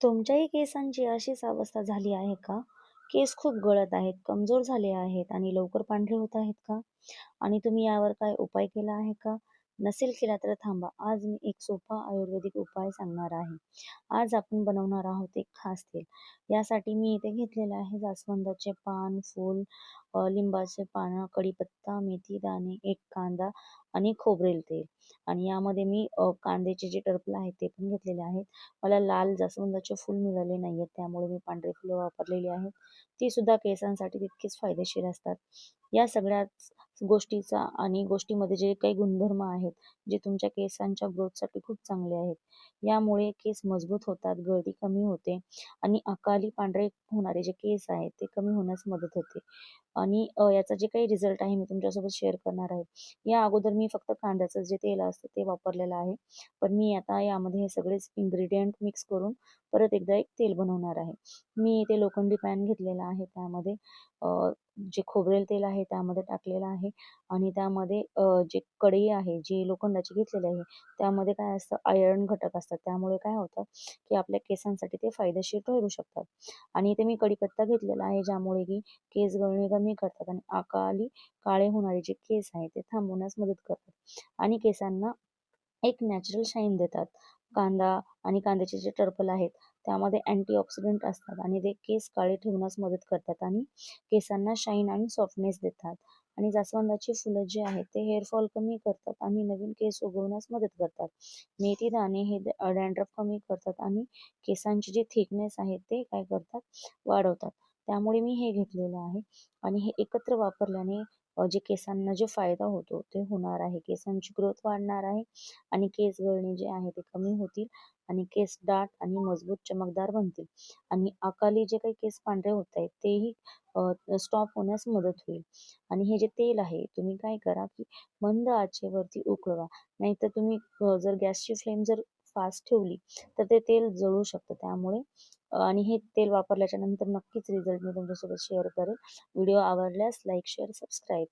तुमच्याही केसांची अशीच अवस्था झाली आहे का? केस खूप गळत आहेत, कमजोर झाले आहेत आणि लवकर पांढरे होत आहेत का? आणि तुम्ही यावर काय उपाय केला आहे का? नसेल केला तर थांबा. आज मी एक सोपा आयुर्वेदिक उपाय सांगणार आहे. आज आपण बनवणार आहोत एक खास तेल. यासाठी मी इथे घेतलेलं आहे जास्वंदाचे पान, फूल, लिंबाचे पानं, कढीपत्ता, मेथी दाणे, एक कांदा आणि खोबरेल तेल. आणि यामध्ये मी कांद्याचे जे टरफल आहेत ते पण घेतलेले आहेत. मला लाल जास्वंदाचे फूल मिळाले नाहीयेत, त्यामुळे मी पांढरी फुलं वापरलेली आहेत. ती सुद्धा केसांसाठी तितकीच फायदेशीर असतात. या सगळ्याच गोष्टीचा आणि गोष्टीमध्ये जे काही गुणधर्म आहेत, जे तुमच्या केसांच्या ग्रोथसाठी खूप चांगले आहेत. यामुळे केस मजबूत होतात, गळती कमी होते आणि अकाली पांढरे होणारे जे केस आहेत ते कमी होण्यास मदत होते. आणि याचा जे काही रिझल्ट आहे मी तुमच्यासोबत शेअर करणार आहे. या अगोदर मी फक्त कांद्याचं जे तेल असतं ते वापरलेलं आहे. पण मी आता यामध्ये हे सगळेच इन्ग्रेडियंट मिक्स करून परत एकदा एक तेल बनवणार आहे. मी इथे लोखंडी पॅन घेतलेला आहे. त्यामध्ये जे खोबरेल तेल आहे त्यामध्ये टाकलेलं आहे आणि त्यामध्ये जे कढई आहे जी लोखंडाची घेतलेली आहे त्यामध्ये काय असतं, आयर्न घटक असतात. त्यामुळे काय होतं की आपल्या केसांसाठी ते फायदेशीर ठरू शकतात. आणि इथे मी कढीपत्ता घेतलेला आहे, ज्यामुळे की केस गळणे कमी करतात आणि अकाली काळे होणारे जे केस आहेत ते थांबवण्यास मदत करतात आणि केसांना एक नॅचरल शाईन देतात. कांदा आणि कांद्याचे जे टरफल आहेत त्यामध्ये अँटीऑक्सिडंट असतात आणि ते केस काळे ठेवण्यास मदत करतात आणि केसांना शाईन आणि सॉफ्टनेस देतात. आणि जास्वंदाची फुलं जी आहेत ते हेअर फॉल कमी करतात आणि नवीन केस उगवण्यास मदत करतात. मेथी दाणे हे डॅन्ड्रफ कमी करतात आणि केसांची जी थिकनेस आहे ते काय करतात, वाढवतात. त्यामुळे मी हे घेतलेलं आहे आणि हे एकत्र वापरल्याने जे केसांना जे फायदा होतो ते होणार आहे. केसांची ग्रोथ वाढणार आहे आणि केस गळणे जे आहे ते कमी होतील आणि केस दाट आणि मजबूत चमकदार बनतील आणि अकाली जे काही केस पांढरे होत आहेत तेही स्टॉप होण्यास मदत होईल. आणि हे जे तेल आहे तुम्ही काय करा की मंद आचेवरती उकळवा. नाहीतर तुम्ही जर गॅसची फ्लेम जर फास्ट ठेवली तर ते तेल जळू शकतं. त्यामुळे आणि हे तेल वापरल्याच्या नंतर नक्कीच रिझल्ट मी तुमच्यासोबत शेअर करेल. व्हिडिओ आवडल्यास लाईक, शेअर, सबस्क्राईब.